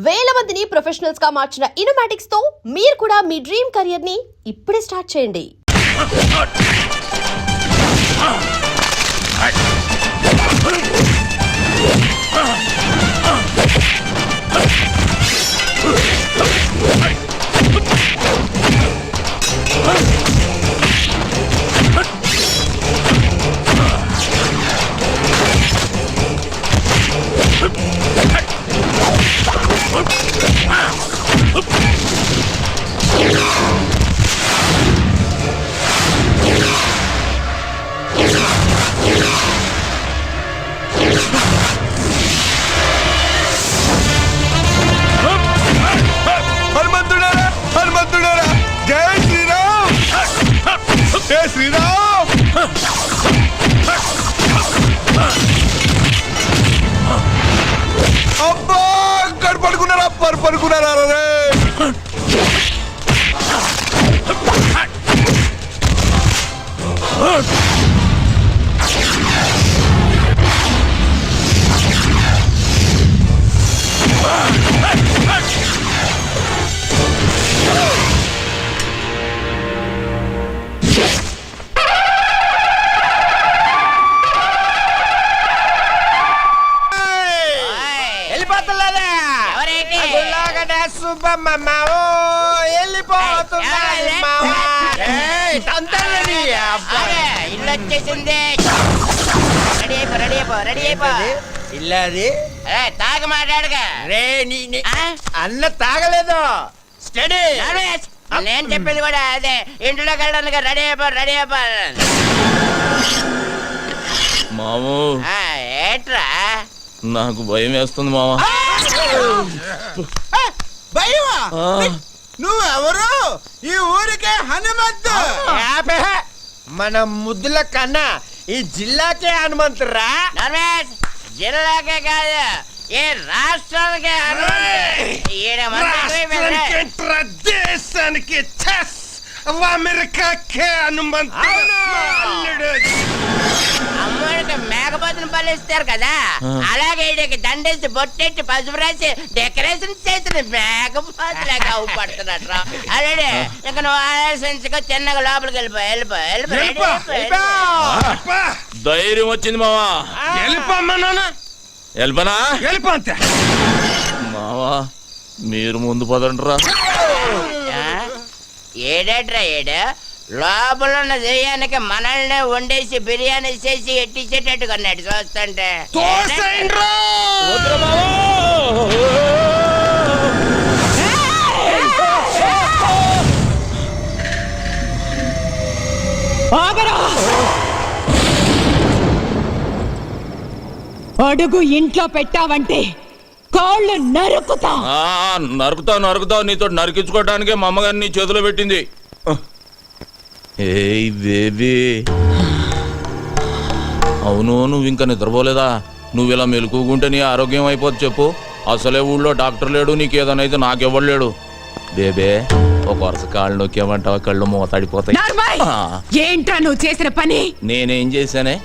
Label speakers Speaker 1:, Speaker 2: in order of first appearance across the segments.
Speaker 1: వేల మందిని ప్రొఫెషనల్స్ గా మార్చిన ఇనోమాటిక్స్ తో మీరు కూడా మీ డ్రీమ్ కెరియర్ ని ఇప్పుడే స్టార్ట్ చేయండి.
Speaker 2: శ్రీరామ్ అబ్బా పడుకున్నారా పడుకున్నారా రే
Speaker 3: ఇల్లది తాగ మాట్లాడగా రే అన్న తాగలేదు స్టడీ నేను చెప్పేది కూడా అదే ఇంట్లోకి వెళ్ళడానికి రెడీ అయిపో
Speaker 4: మాము
Speaker 3: ఏట్రా
Speaker 4: నాకు భయం వేస్తుంది మామ.
Speaker 2: భయమా నువ్వెవరు? ఈ ఊరికే హనుమంతు.
Speaker 3: మన ముద్దుల కన్నా ఈ జిల్లాకే హనుమంతురా. జిల్లాకే కాదు ఏ రాష్ట్రానికే
Speaker 2: దేశానికి అమెరికాకే హనుమంతు.
Speaker 3: అమ్మడికి మేకపోతుని పలిస్తారు కదా, అలాగే ఈడికి దండేసి బొట్టెట్టి పసుపు రాసి డెకరేషన్ చేసిన మేకపోతులాగా అవుపడుతున్నట్టు. అలాగే ఇక నువ్వు ఆలోచించుకో, చిన్నగా లోపలికి వెళ్ళిపో.
Speaker 4: ధైర్యం వచ్చింది మావా. వెళ్ళిపోనా
Speaker 2: వెళ్ళిపోతే
Speaker 4: మావా, మీరు ముందు పదండ్రా.
Speaker 3: ఏడేట్రా ఏడు లోపల ఉన్న దెయ్యానికి మనల్ని వండేసి బిర్యానీ చేసి ఎట్టించేటట్టు కొన్నాడు చూస్తుంటే.
Speaker 5: అడుగు ఇంట్లో పెట్టావంటే కాళ్ళు నరుకుతా.
Speaker 4: నరుకుతావు. నీతో నరికించుకోవడానికే మా అమ్మగారిని నీ చేతిలో పెట్టింది. ఏయ్ బేబీ, అవును నువ్వు ఇంకా నిద్రపోలేదా? నువ్వు ఇలా మెలుకుంటే నీ ఆరోగ్యం అయిపోద్ది చెప్పు. అసలే ఊళ్ళో డాక్టర్ లేడు, నీకేదనైతే నాకెవ్వలేడు. బేబే ఒక వరుస కాళ్ళు నొక్కేమంటావా, కళ్ళు మూతాడిపోతాయి.
Speaker 5: ఏంట్రా నువ్వు చేసిన పని?
Speaker 4: నేనేం చేశానే?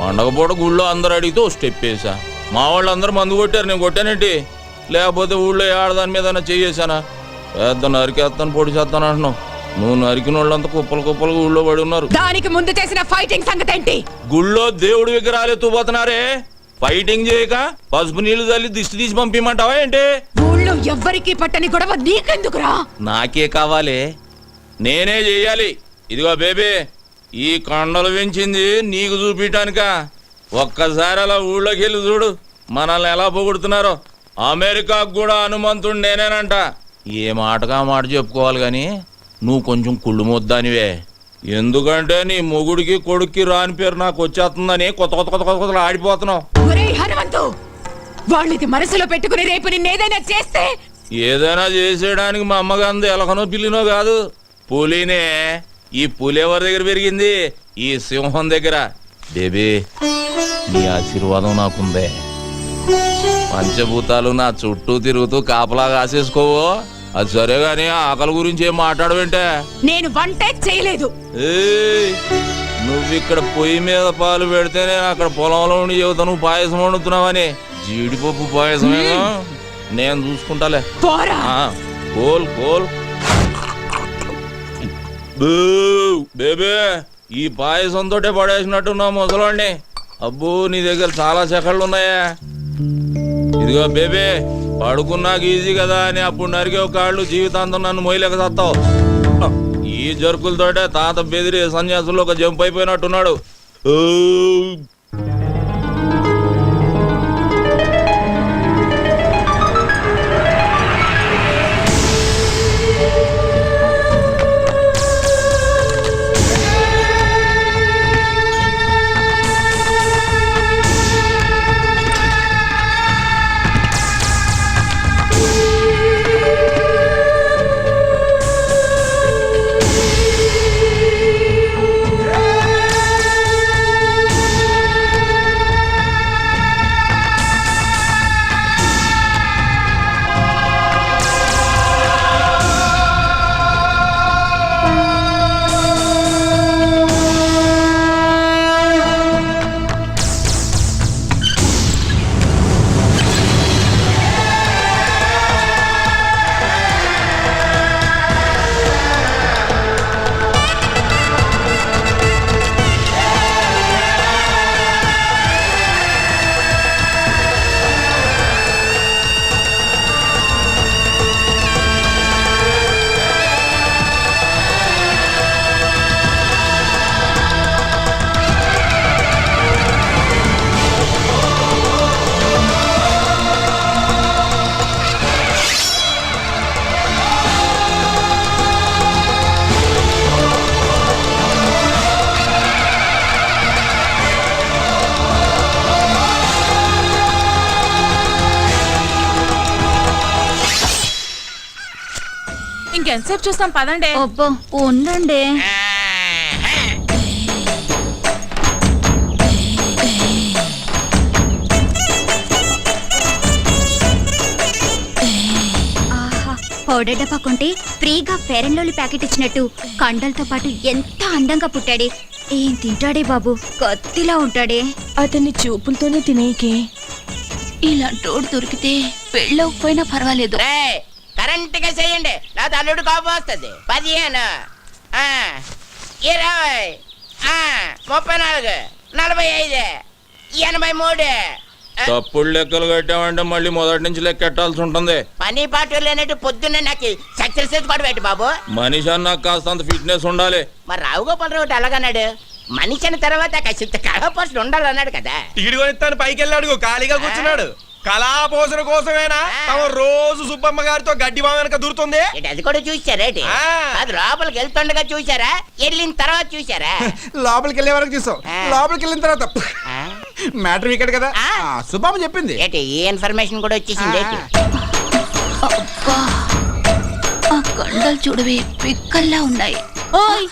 Speaker 4: పండగ పూట గుళ్ళో అందరు అడిగితే ఓ స్టెప్ వేసా. మా వాళ్ళు అందరూ మందు కొట్టారు, నేను కొట్టానేంటి? లేకపోతే ఊళ్ళో ఆడదాని మీద చేసానా? పెద్ద నరికేస్తాను పొడి చేస్తాను అంటున్నావు. నువ్వు నరికిన వాళ్ళంతా కుప్పలు ఊళ్ళో పడి ఉన్నారు.
Speaker 5: దానికి ముందు చేసిన ఫైటింగ్ సంగతి ఏంటి?
Speaker 4: గుళ్ళో దేవుడి విగ్రహాలు ఎత్తుపోతున్నారే, ఫైటింగ్ చేయక పసుపు నీళ్లు చల్లి దిష్టి తీసి పంపిమంటావా ఏంటి?
Speaker 5: ఊళ్ళో ఎవ్వరికి పట్టని గొడవ నీకెందుకురా?
Speaker 4: నాకే కావాలి, నేనే చెయ్యాలి. ఇదిగో బేబీ, ఈ కొండలు పెంచింది నీకు చూపించటానిక. ఒక్కసారి అలా ఊళ్ళోకి వెళ్ళి చూడు, మనల్ని ఎలా పొగుడుతున్నారో. అమెరికాకు కూడా హనుమంతుడు నేనేనంట. ఏ మాటగా మాట చెప్పుకోవాలి గాని నువ్వు కొంచెం కుళ్ళు మొద్దానివే. ఎందుకంటే నీ మొగుడికి కొడుక్కి రాని పేరు నాకు వచ్చేస్తుందని కొత్త ఆడిపోతున్నావు.
Speaker 5: హనుమంతు, వాళ్ళది మనసులో పెట్టుకుని రేపు నిన్నేదైనా చేస్తే?
Speaker 4: ఏదైనా చేసేయడానికి మా అమ్మగాంది ఎలకనో పిల్లినో కాదు, పులినే. ఈ పులి ఎవరి దగ్గర పెరిగింది? ఈ సింహం దగ్గర. బేబీ, నీ ఆశీర్వాదం నాకుందే. పంచభూతాలు నా చుట్టూ తిరుగుతూ కాపలా కాసేసుకోవో. అది సరే గాని ఆకలి గురించి ఏం మాట్లాడవేంటే?
Speaker 5: నేను వంటే చేయలేదు.
Speaker 4: నువ్విక్కడ పొయ్యి మీద పాలు పెడితే నేను అక్కడ పొలంలో ఉండి చెబుతా నువ్వు పాయసం వండుతున్నావని. జీడిపప్పు పాయసమేగా. నేను చూసుకుంటాలే.
Speaker 5: పోరా.
Speaker 4: ఆ, కోల్ కోల్. బేబే ఈ పాయసంతో పడేసినట్టున్నావు ముసలాండి. అబ్బో నీ దగ్గర చాలా చెక్కళ్ళు ఉన్నాయా. ఇదిగో బేబే, పడుకున్నాక ఈజీ కదా అని అప్పుడు నరికే కాళ్ళు జీవితాంతం నన్ను మొయ్యలేక సత్తావు. ఈ జరుకులతోటే తాత బెదిరి సన్యాసుల్లో ఒక జంప్ అయిపోయినట్టున్నాడు.
Speaker 5: ఇంకెంతసేపు చూస్తాం, పదండి.
Speaker 6: అబ్బో ఉండండి. పౌడర్ డబ్బా కొంటే ఫ్రీగా ఫెయిర్ అండ్ లవ్లీ ప్యాకెట్ ఇచ్చినట్టు కండలతో పాటు ఎంత అందంగా పుట్టాడే. ఏం తింటాడే బాబు, కత్తిలా ఉంటాడే.
Speaker 7: అతన్ని చూపులతోనే తినేకే. ఇలాంటోడు దొరికితే పెళ్ళవకపోయినా పర్వాలేదు.
Speaker 3: కరెంట్ గా చేయండి, నా తల్లుడు కోపం వస్తుంది. 15, 20, 34, 45, 83.
Speaker 4: తప్పుడు లెక్కలు కట్టామంటే మళ్ళీ మొదటి నుంచి లెక్కెట్టాల్సి ఉంటుంది.
Speaker 3: పని పాటు లేనట్టు పొద్దున్నే నాకు సక్సెస్ కూడా పెట్టి బాబు.
Speaker 4: మనిషి అన్నాక కాస్తంత ఫిట్నెస్ ఉండాలి.
Speaker 3: మరి రావుగోపాలరావు ఎలాగన్నాడు? మనిషి అన్న తర్వాత కాస్త కళాపోషణ ఉండాలన్నాడు కదా.
Speaker 2: టికెట్ కొనిస్తాను పైకి వెళ్ళాడు, ఖాళీగా కూర్చున్నాడు. కళాపోషణ కోసమేనా తమ రోజు సుబ్బమ్మ గారితో గడ్డి బావ వెనక దూరుతుంది.
Speaker 3: అది కూడా చూసారేటి? అది లోపలికి వెళ్తుండగా చూసారా, వెళ్ళిన తర్వాత చూసారా?
Speaker 2: లోపలికి వెళ్ళే వరకు చూసాం, లోపలికి వెళ్ళిన తర్వాత మ్యాటర్ ఇక్కడ కదా సుబ్బమ్మ చెప్పింది.
Speaker 3: ఏంటి ఈ ఇన్ఫర్మేషన్ కూడా వచ్చేసింది ఏంటి?
Speaker 7: అబ్బా, ఆ కండలు చూడవే పిక్కల్లా ఉన్నాయి.
Speaker 1: ఓయ్,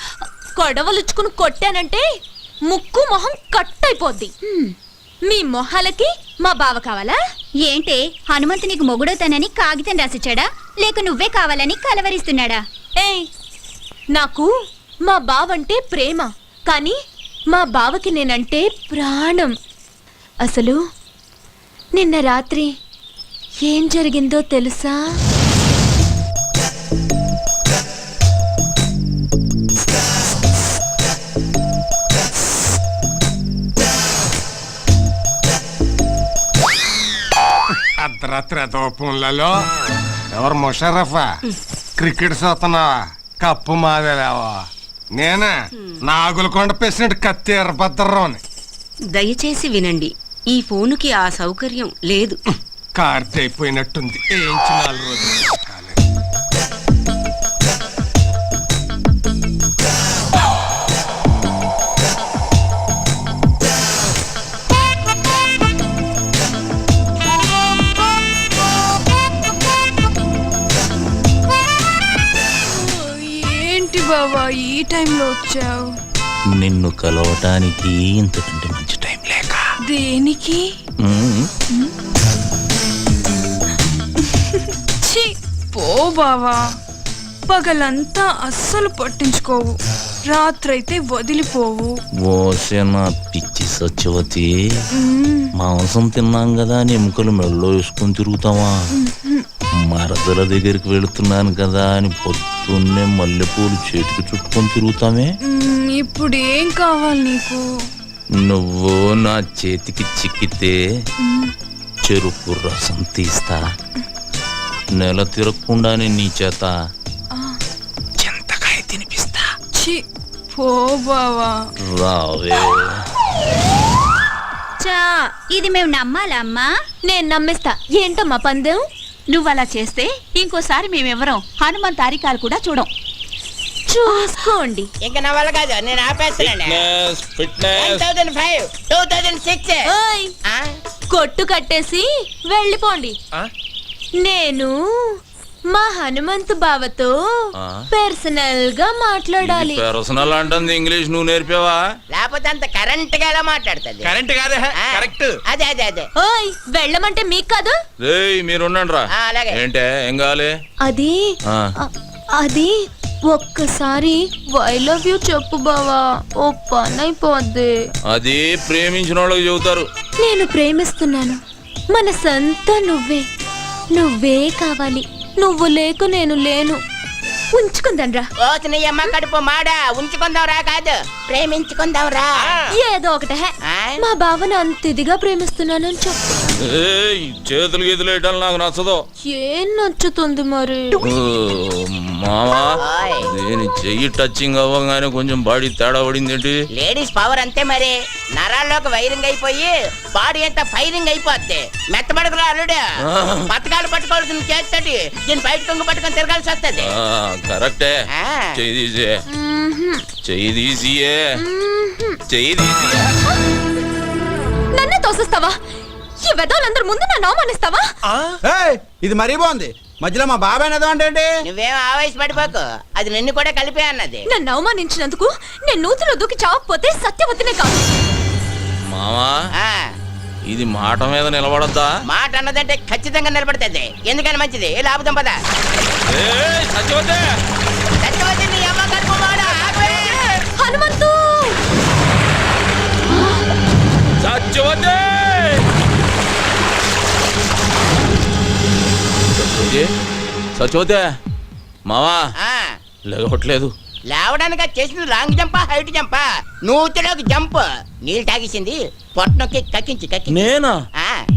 Speaker 1: కొడవలుచ్చుకుని కొట్టానంటే ముక్కు మొహం కట్ అయిపోద్ది. మీ మొహాలకి మా బావ కావాలా
Speaker 6: ఏంటే, హనుమంతు నీకు మొగుడవుతానని కాగితం రాసిచ్చాడా, లేక నువ్వే కావాలని కలవరిస్తున్నాడా?
Speaker 1: ఏయ్, నాకు మా బావంటే ప్రేమ, కానీ మా బావకి నేనంటే ప్రాణం. అసలు నిన్న రాత్రి ఏం జరిగిందో తెలుసా?
Speaker 8: అర్ధరాత్రి ఫోన్లలో ఎవరు ముషరఫా క్రికెట్ చూస్తున్నావా? కప్పు మాదేలేవా? నేనే నాగులకొండ ప్రెసిడెంట్ కత్తి ఎర్రభద్రరావుని.
Speaker 9: దయచేసి వినండి, ఈ ఫోనుకి ఆ సౌకర్యం లేదు.
Speaker 8: కార్తె అయిపోయినట్టుంది, ఏంచి 4 రోజులు.
Speaker 7: ఏంటి బావా ఈ టైంలో వచ్చావు?
Speaker 4: నిన్ను కలవటానికి ఇంతకంటే మంచి టైం లేక.
Speaker 7: దేనికి? ఛీ, పో బావా, పగలంతా అస్సలు పట్టించుకోవు. రాత్రైతే వదిలిపోవు.
Speaker 4: ఓసిన పిచ్చి సత్యవతి, మాంసం తిన్నాం కదా అని ఎముకలు మెడలో వేసుకొని తిరుగుతావా? మరదల దగ్గరికి వెళుతున్నాను కదా అని పొద్దున్నే మల్లెపూలు చేతికి చుట్టుకొని తిరుగుతామే.
Speaker 7: ఇప్పుడు ఏం కావాలి నీకు?
Speaker 4: నువ్వు నా చేతికి చిక్కితే చెరుకు రసం తీస్తా, నెల తిరగకుండానే నీ చేత చింతకాయ తినిపిస్తా.
Speaker 7: ఛీ, పో బావా.
Speaker 4: రావే.
Speaker 6: చా ఇది మేము నమ్మాలా అమ్మా?
Speaker 1: నేను నమ్మిస్తా. ఏంటమ్మా పందెం?
Speaker 5: నువ్వలా చేస్తే ఇంకోసారి మేమెవరం హనుమంత్ తారికాలు కూడా చూడం.
Speaker 1: చూసుకోండి.
Speaker 3: ఇంకా నా వల్ల కాదు, నేను ఆపేస్తున్నాను.
Speaker 4: Fitness, fitness.
Speaker 3: 2005, 2006.
Speaker 1: ఓయ్, కొట్టు కట్టేసి వెళ్ళిపోండి.
Speaker 2: ఆ?
Speaker 1: నేను మా హనుమంతు బావతో
Speaker 4: ఆ?
Speaker 1: పర్సనల్ గా మాట్లాడాలి.
Speaker 4: పర్సనల్ అంటుంది ఇంగ్లీష్ నువ్వు నేర్పావా?
Speaker 3: లేకపోతే అంత కరెంట్ గా ఎలా మాట్లాడుతుంది?
Speaker 2: కరెంట్ కాదే
Speaker 3: ఆ,
Speaker 2: కరెక్ట్.
Speaker 3: అదే అదే అదే.
Speaker 1: ఓయ్, వెళ్ళమంటే మీకు కాదు.
Speaker 4: రేయ్ మీరుండండి రా.
Speaker 3: ఆ, అలాగే.
Speaker 4: ఏంటే ఏం కావాలి?
Speaker 1: అది
Speaker 4: ఆ.
Speaker 1: అది ఒక్కసారి ఐ లవ్ యూ చెప్పు బావా, ఓ పని అయిపోద్ది.
Speaker 4: అది ప్రేమించిన వాళ్ళకి చెబుతారు.
Speaker 1: నేను ప్రేమిస్తున్నాను, మన సొంత నువ్వే, నువ్వే కావాలి. నువ్వు లేకు నేను లేను. ఉంచుకుందాన్రా.
Speaker 3: ఓ నీ అమ్మ కడుపు మాడా, ఉంచుకుందాంరా కాదు ప్రేమించుకుందాంరా.
Speaker 1: ఏదో ఒకటే.
Speaker 3: ఆ?
Speaker 1: మా బావను అంత ఇదిగా ప్రేమిస్తున్నానని చెప్పు.
Speaker 4: ఏయ్ చేతులు గీతులు వేయటం నాకు నచ్చదు.
Speaker 1: ఏం నచ్చుతుంది మరి?
Speaker 4: ఓ, మావా
Speaker 3: ఓయ్.
Speaker 4: నేను చెయ్యి టచింగ్ అవ్వగానే కొంచెం బాడీ తేడా పడింది ఏంటి?
Speaker 3: లేడీస్ పవర్ అంతే మరి. నరాల్లోకి వైరింగ్ అయిపోయి బాడీ అంతా ఫైరింగ్ అయిపోద్ది. మెత్తబడుకురా అల్లుడు, పథకాలు పట్టుకోవాల్సిన చేస్తటి దీన్ని బయట కొంగు పట్టుకొని తిరగాల్సి వస్తుంది.
Speaker 4: కరెక్టే.
Speaker 3: ఆ.
Speaker 4: చెయ్యి తీసే, చెయ్యి తీసియే, చెయ్యి తీసి.
Speaker 1: నన్నే తోసిస్తావా? ఈ వెదవులందరి ముందు నన్ను అవమానిస్తావా?
Speaker 10: ఇది మరీ బాగుంది. మధ్యలో మా బాబాయ్ ఏదో అంటే
Speaker 3: నువ్వేం ఆవేశపడిపోకు, అది నిన్ను కూడా కలిపే అన్నది.
Speaker 1: నన్ను అవమానించినందుకు నేను నూతిలో దూకి చావకపోతే సత్యవతినే కాదు.
Speaker 4: మావా
Speaker 3: ఆ,
Speaker 4: ఇది మాట మీద నిలబడద్దా?
Speaker 3: మాట అన్నదంటే ఖచ్చితంగా నిలబడుతుంది. ఎందుకని మంచిది. ఇలా ఆపుదాం పద.
Speaker 4: ఏయ్, సత్యవతి!
Speaker 3: సత్యవతి నీ అమ్మ కడుపు మాడా, ఆపే.
Speaker 1: హనుమంతు!
Speaker 4: సత్యవతి! సత్యవతి, సత్యవతి, మావా
Speaker 3: ఆ,
Speaker 4: లేవట్లేదు.
Speaker 3: లేవడానికి అది చేసింది లాంగ్ జంపా హైట్ జంపా? నూతిలోకి జంప్. నీళ్ళు తాగేసింది, పొట్టనొక్కి కక్కించి
Speaker 4: నేనా?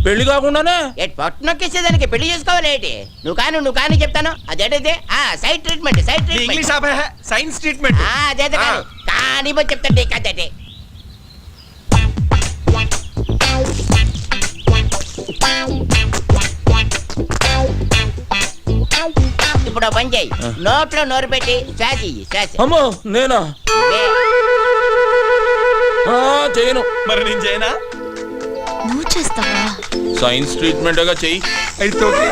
Speaker 4: పెళ్లి కాకుండానే?
Speaker 3: పొట్టనొక్కేసేదానికి పెళ్లి చేసుకోవాలి ఏంటి? నువ్వు కానీ చెప్తాను. అదేంటిది? Side treatment, side treatment.
Speaker 2: English ఆపే, సైన్స్ ట్రీట్మెంట్.
Speaker 3: అదే కానీ పోయి చెప్తాండి కదండి. ఇప్పుడు పని చేయి, నోట్లో నోరు పెట్టి శ్వాస ఇయ్యి, శ్వాస.
Speaker 4: అమ్మో నేనా? చేయను.
Speaker 2: మరి నేను చేయనా?
Speaker 1: నువ్వు చేస్తావా?
Speaker 4: సైన్స్ ట్రీట్మెంట్ గా చెయ్యి.
Speaker 2: అయితే ఓకే.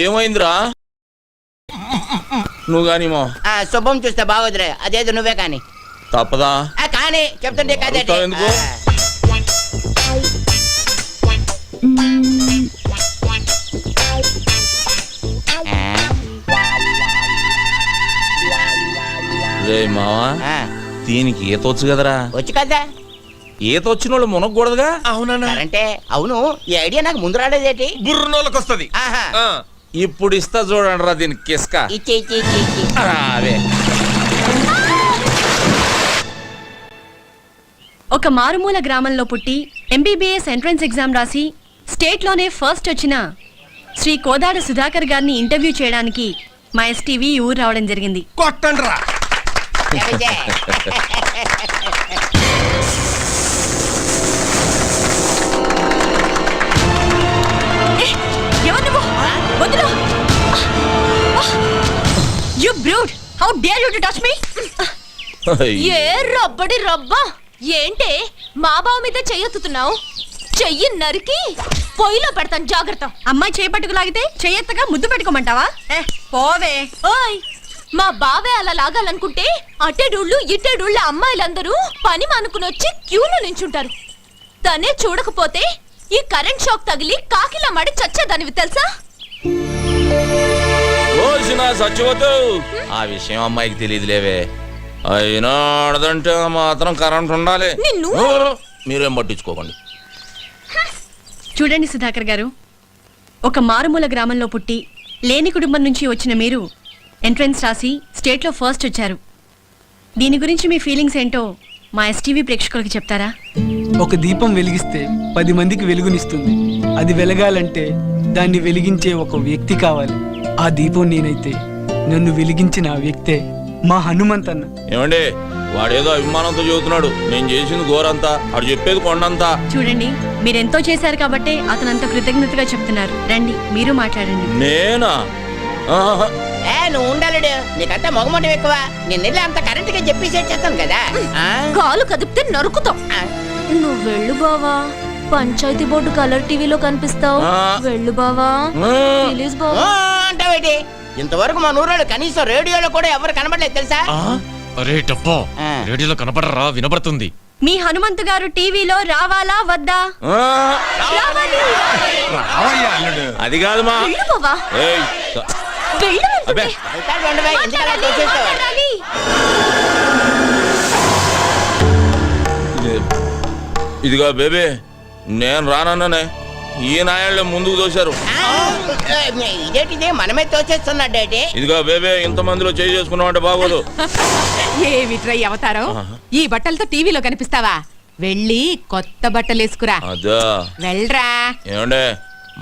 Speaker 4: ఏమైందిరా? నువ్వు గాని మా
Speaker 3: శుభం చూస్తే బాగోదురే, అదేదో నువ్వే కానీ.
Speaker 4: తప్పదా?
Speaker 3: కానీ చెప్తుంటే కదండి.
Speaker 4: అడుగుతావు ఎందుకు? రే మావా, దీనికి ఈత వచ్చు కదరా?
Speaker 3: వచ్చు కదా.
Speaker 4: ఈత వచ్చిన వాళ్ళు మునగకూడదుగా?
Speaker 2: అవునా?
Speaker 3: అంటే అవును, ఈ ఐడియా నాకు ముందు రాలేదేటి?
Speaker 2: బుర్రనోళ్ళకి వస్తుంది.
Speaker 3: ఆహా.
Speaker 4: ఇప్పుడు ఇస్తా చూడండి రా దీనికి కిస్క.
Speaker 3: ఇచ్చి.
Speaker 4: అవే
Speaker 5: ఒక మారుమూల గ్రామంలో పుట్టి ఎంబీబీఎస్ ఎంట్రన్స్ ఎగ్జామ్ రాసి స్టేట్లోనే ఫస్ట్ వచ్చిన శ్రీ కోదాడ సుధాకర్ గారిని ఇంటర్వ్యూ చేయడానికి మా ఎస్టీవీ ఊరు రావడం జరిగింది.
Speaker 2: కొట్టండి రా.
Speaker 3: ఎవరిదే?
Speaker 5: ఎవరు నువ్వు? వదిలు! You brute! How dare you to touch me?
Speaker 1: ఏ రబ్బడి రబ్బా, ఏంటే మా బావ మీద చెయ్యెత్తుతున్నావు? చెయ్యి నరికి పొయ్యిలో పెడతాను, జాగ్రత్త.
Speaker 5: అమ్మాయి చేపట్టుకు లాగితే చెయ్యెత్తగా ముద్దు పెట్టుకోమంటావా? పోవే.
Speaker 1: ఓయ్, మా బావే అలా లాగాలనుకుంటే అటెడూళ్ళు ఇటెడూళ్ళ అమ్మాయిలందరూ పని మానుకుని వచ్చి క్యూలో నించుంటారు. తనే చూడకపోతే ఈ కరెంట్ షాక్ తగిలి కాకిలా మడి చచ్చేదానివి తెలుసా?
Speaker 4: రోజు నా సచ్చిపోతూ ఆ విషయం అమ్మాయికి తెలియదులేవే. అయినా ఆడదంటే మాత్రం కరెంట్ ఉండాలి.
Speaker 1: నిన్ను-
Speaker 4: ఓ, మీరేం పట్టించుకోకండి.
Speaker 5: చూడండి సుధాకర్ గారు, ఒక మారుమూల గ్రామంలో పుట్టి లేని కుటుంబం నుంచి వచ్చిన మీరు ఎంట్రన్స్ రాసి స్టేట్లో ఫస్ట్ వచ్చారు. దీని గురించి మీ ఫీలింగ్స్ ఏంటో మా ఎస్టీవీ ప్రేక్షకులకి చెప్తారా?
Speaker 11: ఒక దీపం వెలిగిస్తే 10 మందికి వెలుగునిస్తుంది. అది వెలగాలంటే దాన్ని వెలిగించే ఒక వ్యక్తి కావాలి. ఆ దీపం నేనైతే నన్ను వెలిగించిన ఆ వ్యక్తే మా హనుమంతన్న.
Speaker 4: ఏమండి, వాడేదో అభిమానంతో చెబుతున్నాడు. నేను చేసింది గోరంతా, వాడు చెప్పేది కొండంతా.
Speaker 5: చూడండి, మీరెంతో చేశారు కాబట్టే అతను అంత కృతజ్ఞతగా చెప్తున్నారు. రండి, మీరు మాట్లాడండి.
Speaker 4: నేనా? ఆహా.
Speaker 3: నువ్వు ఉండాలడు, నీకంతా మొగమటం ఎక్కువ. నేను వెళ్ళి అంత కరెంట్ గా చెప్పి సెట్ చేస్తాను కదా.
Speaker 1: కాలు కదిపితే నరుకుతాం. నువ్వు వెళ్ళు బావా, పంచాయతీ బోర్డు కలర్ టీవీలో కనిపిస్తావు. వెళ్ళు బావా, ప్లీజ్ బావా.
Speaker 3: అంటావేటి? ఇంతవరకు మా నూరాడు కనీసం రేడియోలో కూడా ఎవరు కనబడలేదు తెలుసా?
Speaker 8: అరే టప్పా, రేడియోలో కనపడరా, వినపడుతుంది.
Speaker 5: మీ హనుమంతు గారు టీవీలో రావాలా వద్దా?
Speaker 4: ఆ,
Speaker 5: రావాలి.
Speaker 8: రావయ్యా అల్లుడు.
Speaker 4: అది కాదు మా.
Speaker 1: వెళ్ళు బావా,
Speaker 4: ఏయ్,
Speaker 1: వెళ్ళు
Speaker 4: అబ్బే.
Speaker 3: వెళ్తాడు ఉండవే, ఎందుకలా తోసేస్తావు?
Speaker 1: మాట్లాడాలి.
Speaker 4: ఇదిగో బేబీ, నేను రానన్నానే. ఈ నాయాళ్ళే ముందుకు దోశారు.
Speaker 3: ఇదేంటిది మనమే తోచేస్తున్నాడేటి?
Speaker 4: ఇదిగో బేబీ, ఇంత మందిలో చేయి చేసుకున్నావు అంటే బాగోదు.
Speaker 12: ఏమిట్రా ఈ అవతారం? ఈ బట్టలతో టీవీలో కనిపిస్తావా? వెళ్ళి కొత్త బట్టలు వేసుకురా.
Speaker 4: అదా
Speaker 12: వెళ్ళరా.
Speaker 4: ఏమండే,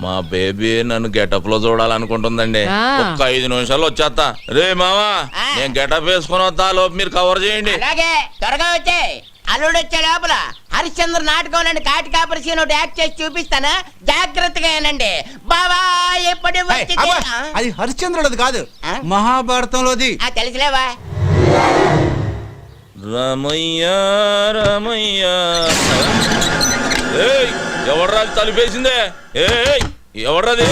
Speaker 4: మా బేబీ నన్ను గెటప్ లో చూడాలనుకుంటుందండి. ఒక్క 5 నిమిషాలు వచ్చేస్తా. రే మావా, నేను గెటప్ వేసుకుని వస్తా, లోపు మీరు కవర్ చేయండి.
Speaker 3: అలాగే, త్వరగా వచ్చే. అల్లుడు వచ్చే లోపల హరిశ్చంద్ర నాటకంలోని కాటి కాపరి సీన్ ఒకటి యాక్ట్ చేసి చూపిస్తాను. జాగ్రత్తగా ఏనండి బావా. ఎప్పుడు
Speaker 10: అది హరిశ్చంద్రుడిది కాదు, మహాభారతంలోది.
Speaker 3: తెలుసులేవా?
Speaker 4: రమయ్య రమయ్య. ఏయ్, ఎవడ్రాది తలుపేసిందే? ఏయ్, ఎవడ్రాది?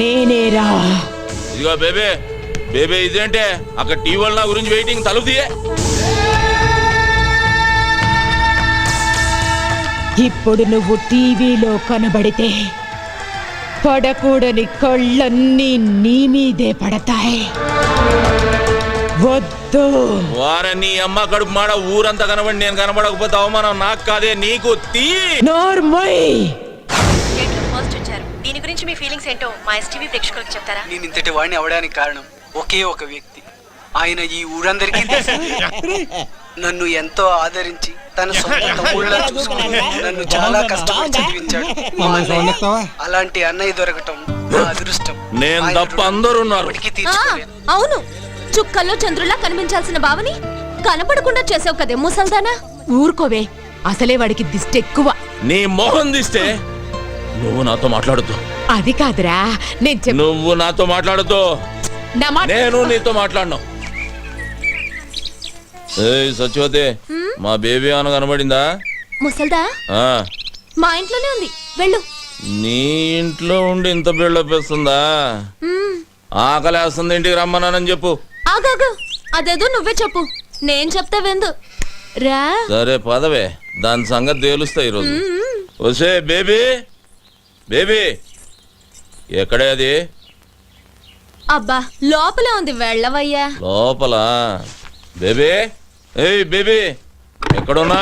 Speaker 12: నేనేరా.
Speaker 4: ఇదిగో బేబీ, బేబీ ఇదేంటే అక్కడ టీవీ నా గురించి వెయిటింగ్, తలుపు తీయే.
Speaker 12: ఇప్పుడు నువ్వు టీవీలో కనబడితే పడకూడని కళ్ళన్నీ నీ మీదే పడతాయి. వద్దు.
Speaker 4: వారే నీ అమ్మ కడుపు మాడ, ఊరంతా కనబడి నేను కనబడకపోతే అవమానం నాకు కాదే నీకు. తీ
Speaker 12: నోర్మోయ్.
Speaker 5: స్టేట్లో ఫస్ట్ వచ్చారు. దీని గురించి మీ ఫీలింగ్స్ ఏంటో మా ఎస్టీవీ ప్రేక్షకులకి చెప్తారా?
Speaker 11: నేను ఇంతటి వాడిని అవడానికి కారణం ఒకే ఒక వ్యక్తి. ఆయన ఈ ఊరందరికీ తెలుసు. నన్ను ఎంతో ఆదరించి తన సొంత తమ్ముళ్ళ చూసుకుని నన్ను చాలా కష్టపడి చదివించాడు. అలాంటి అన్నయ్య దొరకటం నా అదృష్టం.
Speaker 4: నేను తప్ప అందరూ ఉన్నారు.
Speaker 1: అవును, చుక్కల్లో చంద్రులా కనిపించాల్సిన బావని కనపడకుండా చేసావు కదే ముసల్దానా.
Speaker 12: ఊరుకోవే, అసలే వాడికి దిష్టి ఎక్కువ.
Speaker 4: నీ మొహం తీస్తే నువ్వు నాతో మాట్లాడుతూ.
Speaker 12: అది కాదురా,
Speaker 4: నువ్వు నాతో మాట్లాడుతూ, నేను నీతో మాట్లాడను. ఏయ్ సత్యవతి, మా బేబీ అన్న కనబడిందా?
Speaker 1: ముసల్దా
Speaker 4: ఆ,
Speaker 1: మా ఇంట్లోనే ఉంది, వెళ్ళు.
Speaker 4: నీ ఇంట్లో ఉండి ఇంత బిల్డప్ వేస్తుందా? ఆకలేస్తుంది, ఇంటికి రమ్మన్నానని చెప్పు.
Speaker 1: ఆగాగు, అదేదో నువ్వే చెప్పు, నేను చెప్తా వెందు రా.
Speaker 4: సరే పదవే, దాని సంగతి తేలుస్తా ఈరోజు. వసే బేబీ, బేబీ ఎక్కడే అది?
Speaker 1: అబ్బా, లోపలే ఉంది, వెళ్ళవయ్యా.
Speaker 4: లోపల? బేబీ, ఏయ్ బేబీ, ఎక్కడున్నా?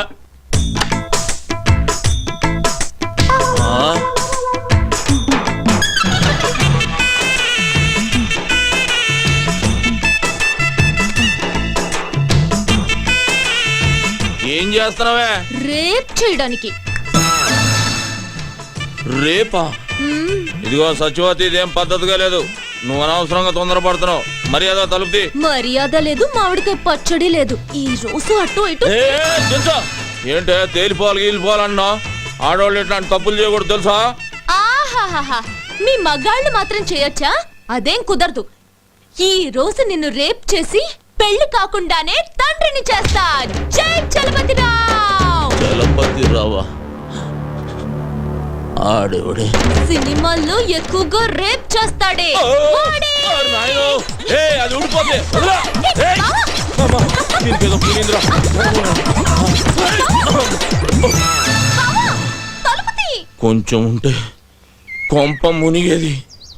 Speaker 4: ఏం చేస్తున్నావే?
Speaker 1: రేప్ చేయడానికి.
Speaker 4: రేపా? ఇదిగో సచివతి, ఇదేం పద్ధతిగా లేదు. నువ్వు అనవసరంగా తొందరపడుతున్నావు. మర్యాద తలుపుతి.
Speaker 1: మర్యాద లేదు, మామిడికాయ పచ్చడి లేదు. ఈ రోజు అటు ఇటు.
Speaker 4: ఏంటే తేలిపోవాలి గీలిపోవాలన్నా? ఆడవాళ్ళు ఇట్లాంటి తప్పులు చేయకూడదు తెలుసా?
Speaker 1: ఆహాహా, మీ మగాళ్ళు మాత్రం చేయొచ్చా? అదేం కుదరదు. ఈ రోజు నిన్ను రేప్ చేసి పెళ్లి కాకుండానే తండ్రిని చేస్తా. జై చలపతిరావు.
Speaker 4: చలపతిరావా? ఆడేవాడే
Speaker 1: సినిమాల్లో ఎక్కువగా రేప్ చేస్తాడే.
Speaker 4: అది ఊడిపోతే కొంచెం ఉంటే కొంప మునిగేది.